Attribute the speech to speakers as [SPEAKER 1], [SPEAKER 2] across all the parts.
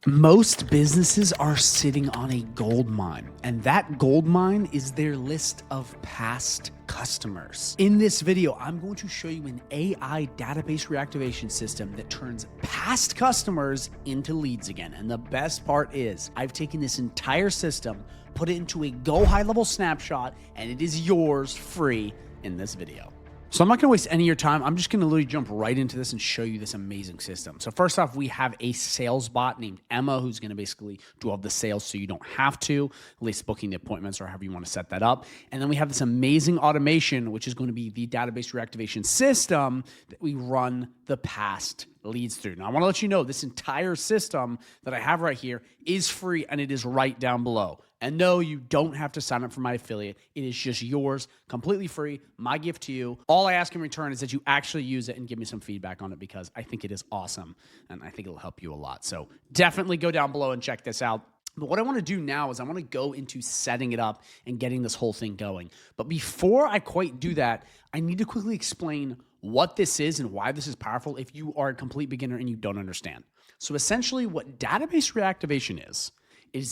[SPEAKER 1] Most businesses are sitting on a gold mine, and that gold mine is their list of past customers. In this video, I'm going to show you an AI database reactivation system that turns past customers into leads again. And the best part is I've taken this entire system, put it into a GoHighLevel snapshot, and it is yours free in this video. So I'm not going to waste any of your time. I'm just going to literally jump right into this and show you this amazing system. So first off, we have a sales bot named Emma who's going to basically do all the sales so you don't have to, at least booking the appointments or however you want to set that up. And then we have this amazing automation, which is going to be the database reactivation system that we run the past leads through. Now, I want to let you know this entire system that I have right here is free and it is right down below. And no, you don't have to sign up for my affiliate. It is just yours, completely free, my gift to you. All I ask in return is that you actually use it and give me some feedback on it because I think it is awesome and I think it'll help you a lot. So definitely go down below and check this out. But what I want to do now is I want to go into setting it up and getting this whole thing going. But before I quite do that, I need to quickly explain what this is and why this is powerful if you are a complete beginner and you don't understand. So essentially what database reactivation is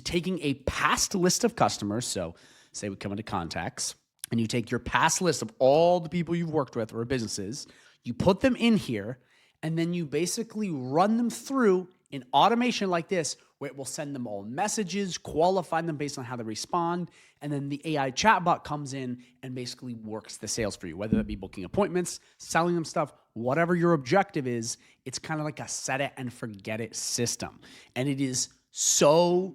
[SPEAKER 1] taking a past list of customers. So say we come into contacts and you take your past list of all the people you've worked with or businesses, you put them in here, and then you basically run them through an automation like this where it will send them all messages, qualify them based on how they respond, and then the AI chatbot comes in and basically works the sales for you, whether that be booking appointments, selling them stuff, whatever your objective is. It's kind of like a set it and forget it system. And it is so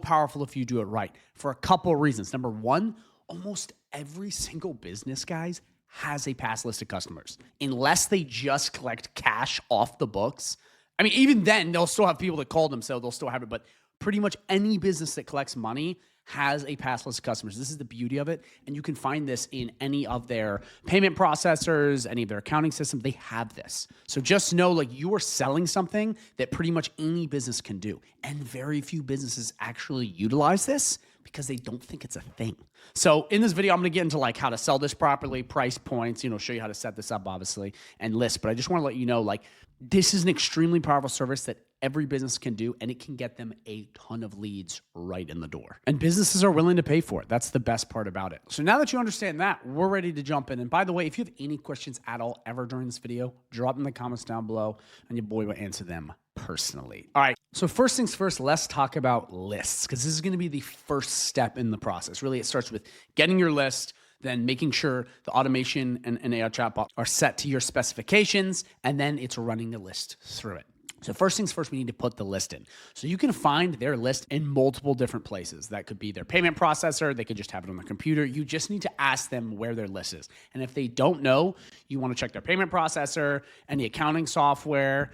[SPEAKER 1] powerful if you do it right for a couple of reasons. Number one, almost every single business, guys, has a past list of customers. Unless they just collect cash off the books. I mean, even then, they'll still have people that call them, so they'll still have it. But pretty much any business that collects money has a past list of customers. This is the beauty of it. And you can find this in any of their payment processors, any of their accounting systems. They have this. So just know, like, you are selling something that pretty much any business can do. And very few businesses actually utilize this because they don't think it's a thing. So in this video, I'm going to get into like how to sell this properly, price points, show you how to set this up, obviously, and list. But I just want to let you know, like, this is an extremely powerful service that every business can do, and it can get them a ton of leads right in the door. And businesses are willing to pay for it. That's the best part about it. So now that you understand that, we're ready to jump in. And by the way, if you have any questions at all ever during this video, drop them in the comments down below, and your boy will answer them personally. All right, so first things first, let's talk about lists, because this is going to be the first step in the process. Really, it starts with getting your list, then making sure the automation and AI chatbot are set to your specifications, and then it's running the list through it. So first things first, we need to put the list in. So you can find their list in multiple different places. That could be their payment processor. They could just have it on their computer. You just need to ask them where their list is. And if they don't know, you want to check their payment processor, any accounting software,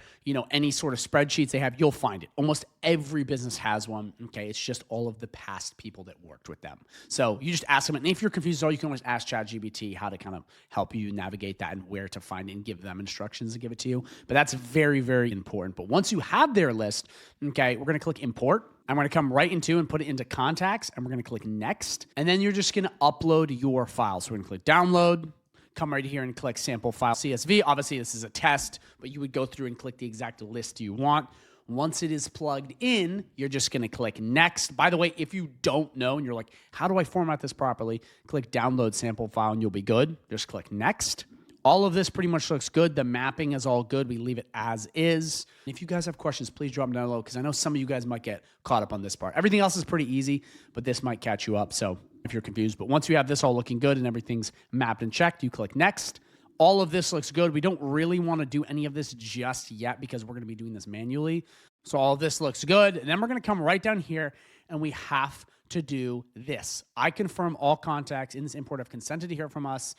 [SPEAKER 1] any sort of spreadsheets they have, you'll find it. Almost every business has one. Okay. It's just all of the past people that worked with them. So you just ask them. And if you're confused at all, you can always ask ChatGPT how to kind of help you navigate that and where to find it and give them instructions to give it to you. But that's very, very important. But once you have their list, okay, we're going to click import. I'm going to come right into and put it into contacts, and we're going to click next. And then you're just going to upload your file. So we're going to click download, come right here and click sample file CSV. Obviously, this is a test, but you would go through and click the exact list you want. Once it is plugged in, you're just going to click next. By the way, if you don't know and you're like, how do I format this properly? Click download sample file and you'll be good. Just click next. All of this pretty much looks good. The mapping is all good. We leave it as is. If you guys have questions, please drop them down below because I know some of you guys might get caught up on this part. Everything else is pretty easy, but this might catch you up. So if you're confused, but once you have this all looking good and everything's mapped and checked, you click next. All of this looks good. We don't really want to do any of this just yet because we're going to be doing this manually. So all of this looks good. And then we're going to come right down here and we have to do this. I confirm all contacts in this import have consented to hear from us.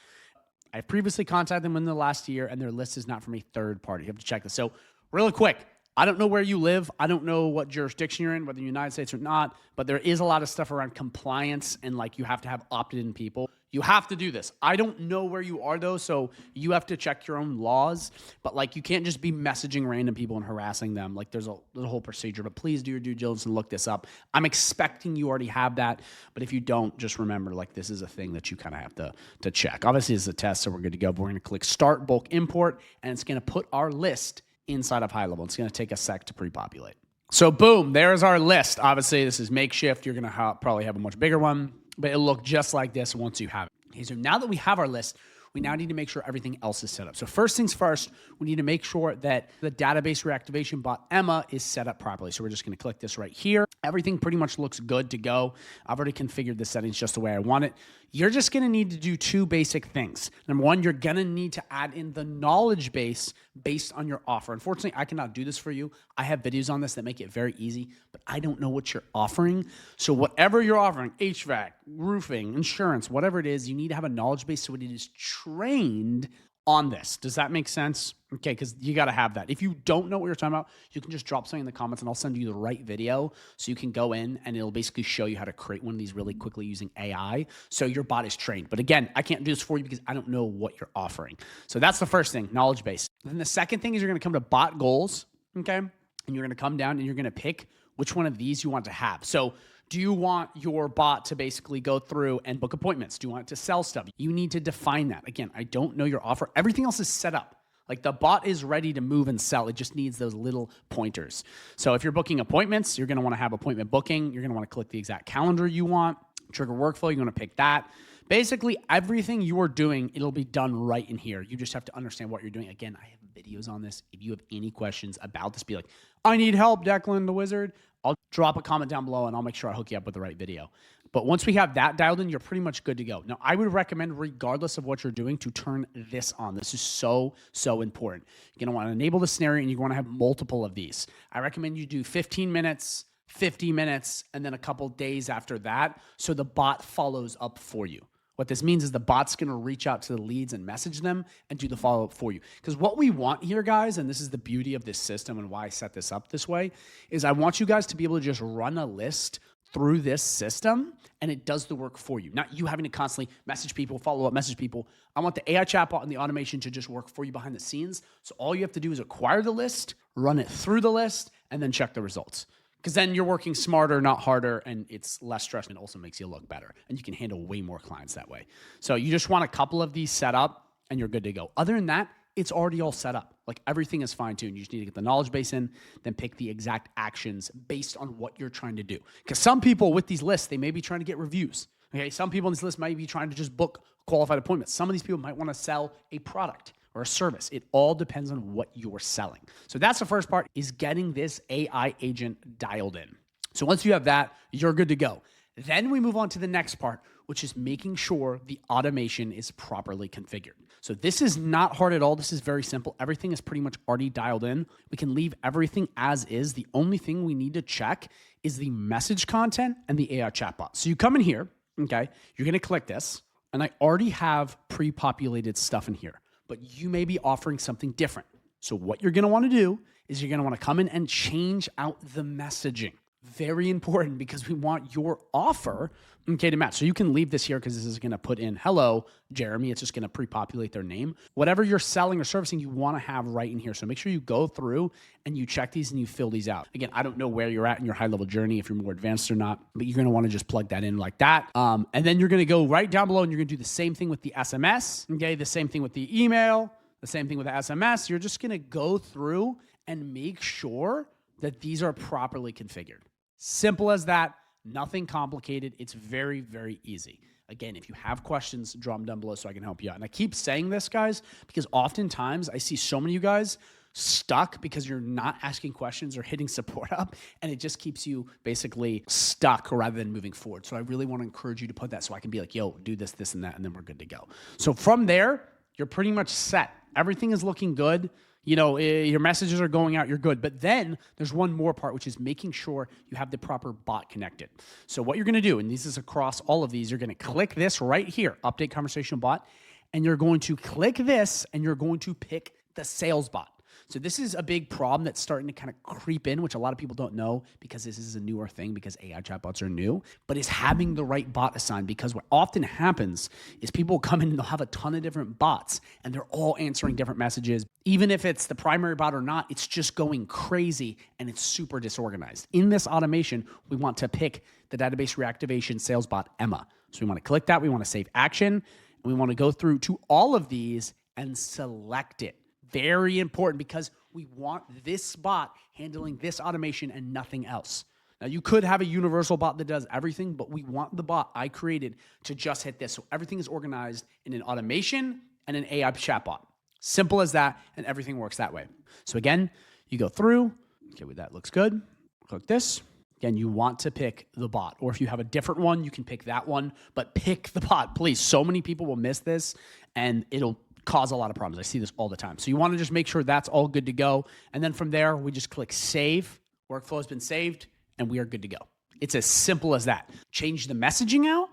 [SPEAKER 1] I've previously contacted them in the last year and their list is not from a third party. You have to check this. So really quick, I don't know where you live. I don't know what jurisdiction you're in, whether you're in the United States or not, but there is a lot of stuff around compliance and like you have to have opted in people. You have to do this. I don't know where you are though, so you have to check your own laws, but like you can't just be messaging random people and harassing them. Like there's a whole procedure, but please do your due diligence and look this up. I'm expecting you already have that, but if you don't, just remember like this is a thing that you kind of have to check. Obviously it's a test, so we're good to go, but we're gonna click start bulk import and it's gonna put our list inside of HighLevel. It's gonna take a sec to pre-populate. So boom, there's our list. Obviously, this is makeshift. You're going to probably have a much bigger one, but it'll look just like this once you have it. Okay, so now that we have our list, we now need to make sure everything else is set up. So first things first, we need to make sure that the database reactivation bot Emma is set up properly. So we're just going to click this right here. Everything pretty much looks good to go. I've already configured the settings just the way I want it. You're just going to need to do two basic things. Number one, you're going to need to add in the knowledge base based on your offer. Unfortunately, I cannot do this for you. I have videos on this that make it very easy, but I don't know what you're offering. So whatever you're offering, HVAC, roofing, insurance, whatever it is, you need to have a knowledge base so it is trained on this. Does that make sense? Okay, because you got to have that. If you don't know what you're talking about, you can just drop something in the comments and I'll send you the right video so you can go in and it'll basically show you how to create one of these really quickly using AI so your bot is trained. But again, I can't do this for you because I don't know what you're offering. So that's the first thing, knowledge base. Then the second thing is you're going to come to bot goals, okay? And you're going to come down and you're going to pick which one of these you want to have. So do you want your bot to basically go through and book appointments? Do you want it to sell stuff? You need to define that. Again, I don't know your offer. Everything else is set up. Like the bot is ready to move and sell. It just needs those little pointers. So if you're booking appointments, you're going to want to have appointment booking. You're going to want to click the exact calendar you want. Trigger workflow, you're going to pick that. Basically, everything you are doing, it'll be done right in here. You just have to understand what you're doing. Again, I have videos on this. If you have any questions about this, be like, I need help, Declan the Wizard. I'll drop a comment down below and I'll make sure I hook you up with the right video. But once we have that dialed in, you're pretty much good to go. Now, I would recommend, regardless of what you're doing, to turn this on. This is so, so important. You're going to want to enable the scenario and you want to have multiple of these. I recommend you do 15 minutes, 50 minutes, and then a couple days after that so the bot follows up for you. What this means is the bot's going to reach out to the leads and message them and do the follow-up for you. Because what we want here, guys, and this is the beauty of this system and why I set this up this way, is I want you guys to be able to just run a list through this system and it does the work for you. Not you having to constantly message people, follow up, message people. I want the AI chatbot and the automation to just work for you behind the scenes. So all you have to do is acquire the list, run it through the list, and then check the results. Because then you're working smarter, not harder, and it's less stress and it also makes you look better. And you can handle way more clients that way. So you just want a couple of these set up and you're good to go. Other than that, it's already all set up. Like everything is fine-tuned. You just need to get the knowledge base in, then pick the exact actions based on what you're trying to do. Because some people with these lists, they may be trying to get reviews. Okay, some people on this list might be trying to just book qualified appointments. Some of these people might want to sell a product or a service. It all depends on what you're selling. So that's the first part, is getting this AI agent dialed in. So once you have that, you're good to go. Then we move on to the next part, which is making sure the automation is properly configured. So this is not hard at all. This is very simple. Everything is pretty much already dialed in. We can leave everything as is. The only thing we need to check is the message content and the AI chatbot. So you come in here, okay? You're gonna click this, and I already have pre-populated stuff in here, but you may be offering something different. So what you're gonna wanna do is you're gonna wanna come in and change out the messaging. Very important, because we want your offer, okay, to match. So you can leave this here because this is going to put in, hello, Jeremy. It's just going to pre-populate their name. Whatever you're selling or servicing, you want to have right in here. So make sure you go through and you check these and you fill these out. Again, I don't know where you're at in your high-level journey, if you're more advanced or not, but you're going to want to just plug that in like that. And then you're going to go right down below and you're going to do the same thing with the SMS, okay, the same thing with the email, the same thing with the SMS. You're just going to go through and make sure that these are properly configured. Simple as that, nothing complicated. It's very, very easy. Again, if you have questions, drop them down below so I can help you out. And I keep saying this, guys, because oftentimes I see so many of you guys stuck because you're not asking questions or hitting support up, and it just keeps you basically stuck rather than moving forward. So I really want to encourage you to put that so I can be like, yo, do this, this, and that, and then we're good to go. So from there, you're pretty much set. Everything is looking good. You know, your messages are going out, you're good. But then there's one more part, which is making sure you have the proper bot connected. So what you're going to do, and this is across all of these, you're going to click this right here, update conversational bot, and you're going to click this and you're going to pick the sales bot. So this is a big problem that's starting to kind of creep in, which a lot of people don't know because this is a newer thing because AI chatbots are new, but is having the right bot assigned, because what often happens is people come in and they'll have a ton of different bots and they're all answering different messages. Even if it's the primary bot or not, it's just going crazy and it's super disorganized. In this automation, we want to pick the database reactivation sales bot Emma. So we want to click that, we want to save action, and we want to go through to all of these and select it. Very important, because We want this bot handling this automation and nothing else. Now, you could have a universal bot that does everything, but we want the bot I created to just hit this. So everything is organized in an automation and an AI chatbot. Simple as that, and everything works that way. So again, you go through, okay, well, that looks good. Click this. Again, you want to pick the bot, or if you have a different one, you can pick that one, but pick the bot, please. So many people will miss this, and it'll cause a lot of problems. I see this all the time. So you want to just make sure that's all good to go. And then from there, we just click save. Workflow has been saved, and we are good to go. It's as simple as that. Change the messaging out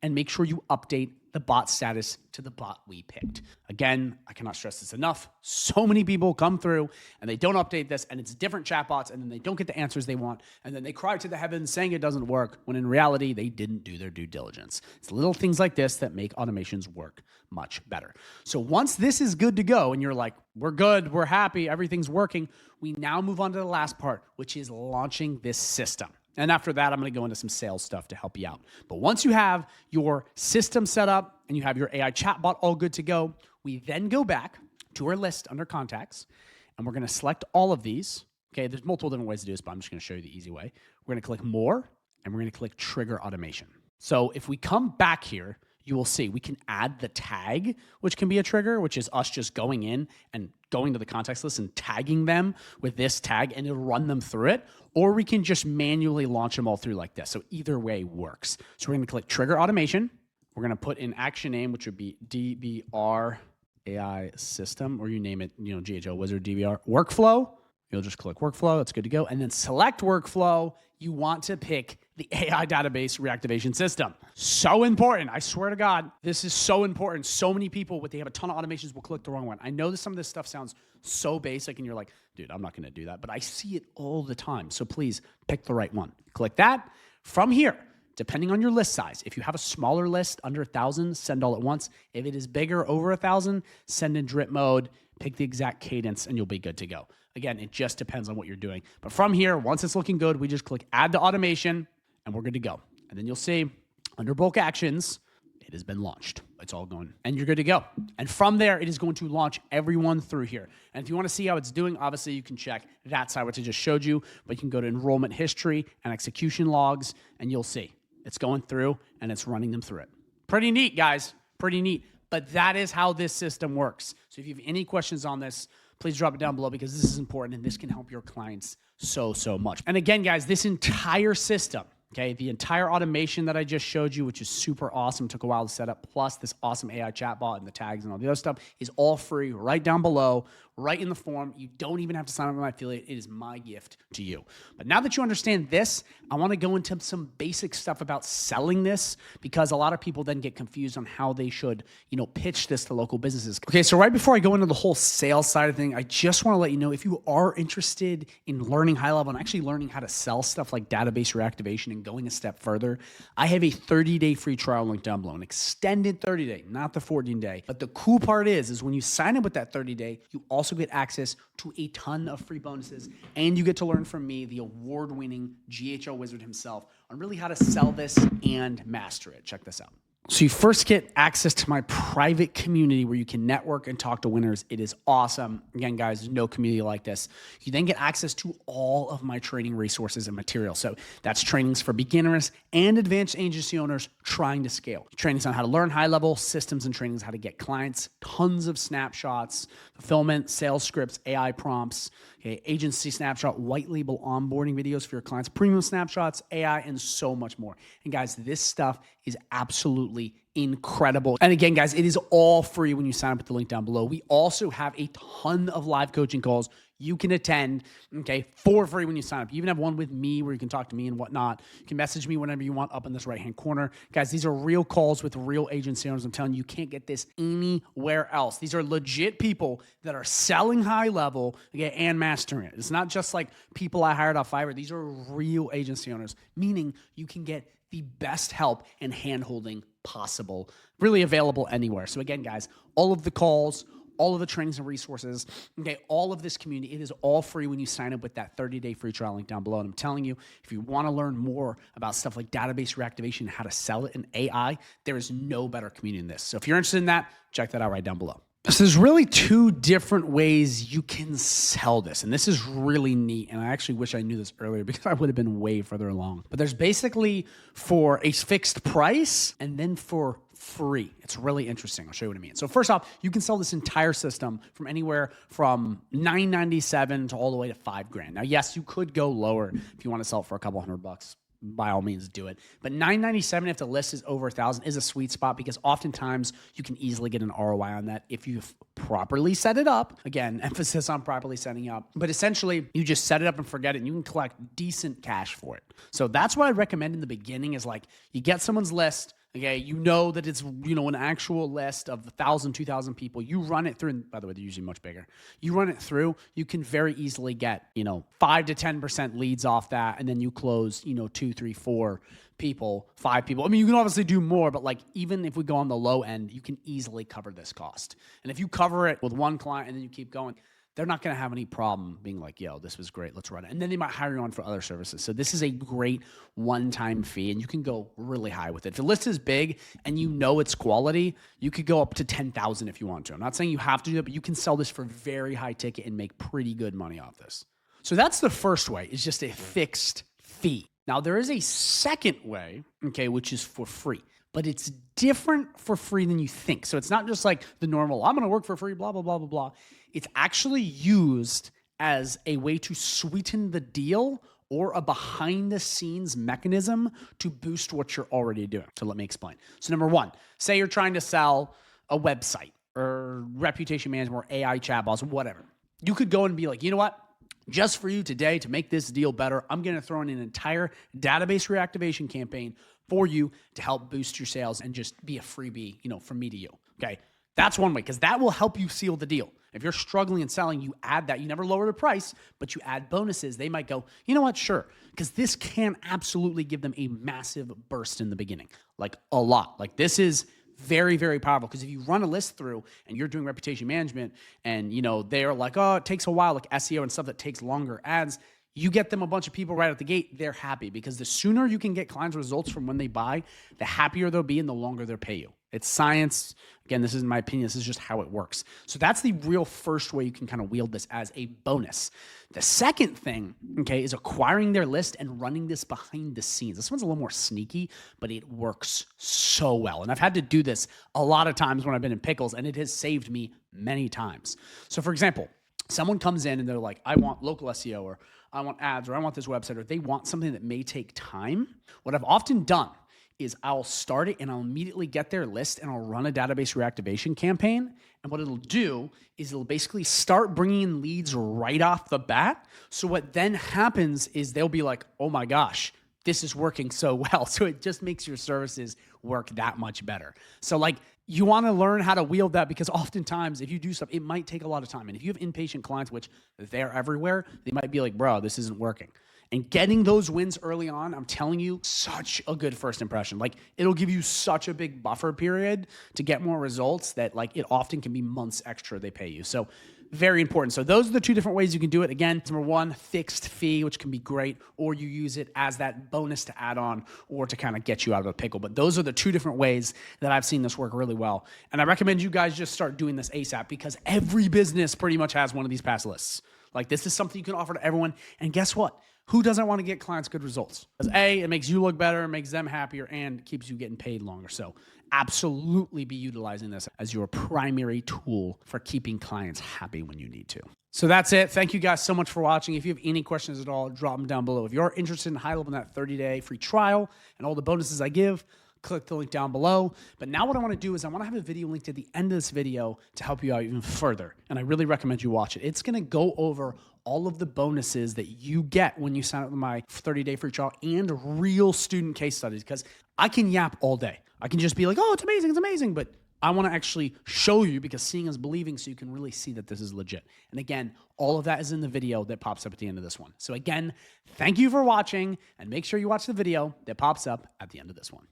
[SPEAKER 1] and make sure you update the bot status to the bot we picked. Again, I cannot stress this enough. So many people come through and they don't update this, and it's different chatbots, and then they don't get the answers they want, and then they cry to the heavens saying it doesn't work, when in reality, they didn't do their due diligence. It's little things like this that make automations work much better. So once this is good to go and you're like, we're good, we're happy, everything's working, we now move on to the last part, which is launching this system. And after that, I'm going to go into some sales stuff to help you out. But once you have your system set up and you have your AI chatbot all good to go, we then go back to our list under contacts, and we're going to select all of these. Okay, there's multiple different ways to do this, but I'm just going to show you the easy way. We're going to click more, and we're going to click trigger automation. So if we come back here, you will see we can add the tag, which can be a trigger, which is us just going in and going to the contacts list and tagging them with this tag, and it'll run them through it. Or we can just manually launch them all through like this. So either way works. So we're going to click trigger automation. We're going to put in action name, which would be DBR AI system, or you name it, GHL Wizard DBR workflow. You'll just click workflow. It's good to go. And then select workflow. You want to pick the AI database reactivation system. So important. I swear to God, this is so important. So many people, they have a ton of automations, will click the wrong one. I know that some of this stuff sounds so basic and you're like, dude, I'm not going to do that. But I see it all the time. So please pick the right one. Click that. From here, depending on your list size, if you have a smaller list under 1,000, send all at once. If it is bigger, over 1,000, send in drip mode, pick the exact cadence, and you'll be good to go. Again, it just depends on what you're doing. But from here, once it's looking good, we just click add to automation, and we're good to go. And then you'll see under bulk actions, it has been launched. It's all going, and you're good to go. And from there, it is going to launch everyone through here. And if you want to see how it's doing, obviously you can check that side, which I just showed you, but you can go to enrollment history and execution logs, and you'll see it's going through and it's running them through it. Pretty neat, guys, pretty neat. But that is how this system works. So if you have any questions on this, please drop it down below, because this is important and this can help your clients so much. And again, guys, this entire system, okay, the entire automation that I just showed you, which is super awesome, took a while to set up, plus this awesome AI chatbot and the tags and all the other stuff, is all free right down below, right in the form. You don't even have to sign up with my affiliate. It is my gift to you. But now that you understand this, I want to go into some basic stuff about selling this, because a lot of people then get confused on how they should, pitch this to local businesses. Okay, so right before I go into the whole sales side of thing, I just want to let you know, if you are interested in learning high level and actually learning how to sell stuff like database reactivation and going a step further, I have a 30-day free trial link down below, an extended 30-day, not the 14-day. But the cool part is when you sign up with that 30-day, you also get access to a ton of free bonuses, and you get to learn from me, the award-winning GHL Wizard himself, on really how to sell this and master it. Check this out. So you first get access to my private community where you can network and talk to winners. It is awesome. Again, guys, there's no community like this. You then get access to all of my training resources and material. So that's trainings for beginners and advanced agency owners trying to scale. Trainings on how to learn high-level systems and trainings, how to get clients, tons of snapshots, fulfillment, sales scripts, AI prompts, okay, agency snapshot, white label onboarding videos for your clients, premium snapshots, AI, and so much more. And guys, this stuff is absolutely incredible. And again, guys, it is all free when you sign up at the link down below. We also have a ton of live coaching calls you can attend, okay, for free when you sign up. You even have one with me where you can talk to me and whatnot. You can message me whenever you want up in this right-hand corner. Guys, these are real calls with real agency owners. I'm telling you, you can't get this anywhere else. These are legit people that are selling high level, okay, and mastering it. It's not just like people I hired off Fiverr. These are real agency owners, meaning you can get the best help and hand-holding possible, really available anywhere. So again, guys, all of the calls, all of the trainings and resources, okay, all of this community, it is all free when you sign up with that 30-day free trial link down below. And I'm telling you, if you want to learn more about stuff like database reactivation and how to sell it in AI, there is no better community than this. So if you're interested in that, check that out right down below. So there's really two different ways you can sell this. And this is really neat. And I actually wish I knew this earlier because I would have been way further along. But there's basically for a fixed price and then for free. It's really interesting. I'll show you what I mean. So first off, you can sell this entire system from anywhere from $997 to all the way to $5,000. Now, yes, you could go lower if you want to sell it for a couple $100. By all means, do it. But $997 if the list is over 1,000 is a sweet spot because oftentimes you can easily get an ROI on that if you've properly set it up. Again, emphasis on properly setting up. But essentially, you just set it up and forget it, and you can collect decent cash for it. So that's what I recommend in the beginning is like you get someone's list. Okay, you know that it's, an actual list of 1,000, 2,000 people. You run it through, and by the way, they're usually much bigger. You run it through, you can very easily get, 5 to 10% leads off that, and then you close, 2, 3, 4 people, 5 people. I mean, you can obviously do more, but like even if we go on the low end, you can easily cover this cost. And if you cover it with one client and then you keep going, they're not going to have any problem being like, yo, this was great, let's run it. And then they might hire you on for other services. So this is a great one-time fee, and you can go really high with it. If the list is big and you know it's quality, you could go up to 10,000 if you want to. I'm not saying you have to do it, but you can sell this for very high ticket and make pretty good money off this. So that's the first way, is just a fixed fee. Now, there is a second way, okay, which is for free. But it's different for free than you think. So it's not just like the normal, I'm going to work for free, blah, blah, blah, blah, blah. It's actually used as a way to sweeten the deal or a behind the scenes mechanism to boost what you're already doing. So let me explain. So number one, say you're trying to sell a website or reputation management or AI chatbots, whatever. You could go and be like, you know what? Just for you today to make this deal better, I'm going to throw in an entire database reactivation campaign for you to help boost your sales and just be a freebie, from me to you. Okay. That's one way, because that will help you seal the deal. If you're struggling in selling, you add that. You never lower the price, but you add bonuses. They might go, you know what? Sure. Because this can absolutely give them a massive burst in the beginning, like a lot. Like this is very, very powerful, because if you run a list through and you're doing reputation management and, they're like, oh, it takes a while, like SEO and stuff that takes longer ads, you get them a bunch of people right at the gate, they're happy, because the sooner you can get clients results from when they buy, the happier they'll be and the longer they'll pay you. It's science. Again, this isn't my opinion. This is just how it works. So that's the real first way you can kind of wield this as a bonus. The second thing, okay, is acquiring their list and running this behind the scenes. This one's a little more sneaky, but it works so well. And I've had to do this a lot of times when I've been in pickles, and it has saved me many times. So for example, someone comes in and they're like, I want local SEO, or I want ads, or I want this website, or they want something that may take time. What I've often done is I'll start it and I'll immediately get their list and I'll run a database reactivation campaign. And what it'll do is it'll basically start bringing in leads right off the bat. So what then happens is they'll be like, oh my gosh, this is working so well. So it just makes your services work that much better. So like, you want to learn how to wield that, because oftentimes if you do stuff, it might take a lot of time. And if you have impatient clients, which they're everywhere, they might be like, bro, this isn't working. And getting those wins early on, I'm telling you, such a good first impression. Like, it'll give you such a big buffer period to get more results that like it often can be months extra they pay you. So very important. So those are the two different ways you can do it. Again, number one, fixed fee, which can be great, or you use it as that bonus to add on or to kind of get you out of a pickle. But those are the two different ways that I've seen this work really well. And I recommend you guys just start doing this ASAP, because every business pretty much has one of these past lists. Like, this is something you can offer to everyone. And guess what? Who doesn't want to get clients good results? Because A, it makes you look better, makes them happier, and keeps you getting paid longer. So absolutely be utilizing this as your primary tool for keeping clients happy when you need to. So that's it. Thank you guys so much for watching. If you have any questions at all, drop them down below. If you're interested in HighLevel in that 30-day free trial and all the bonuses I give, click the link down below. But now what I want to do is I want to have a video linked at the end of this video to help you out even further. And I really recommend you watch it. It's going to go over all of the bonuses that you get when you sign up with my 30-day free trial and real student case studies, because I can yap all day. I can just be like, oh, it's amazing. But I want to actually show you, because seeing is believing, so you can really see that this is legit. And again, all of that is in the video that pops up at the end of this one. So again, thank you for watching, and make sure you watch the video that pops up at the end of this one.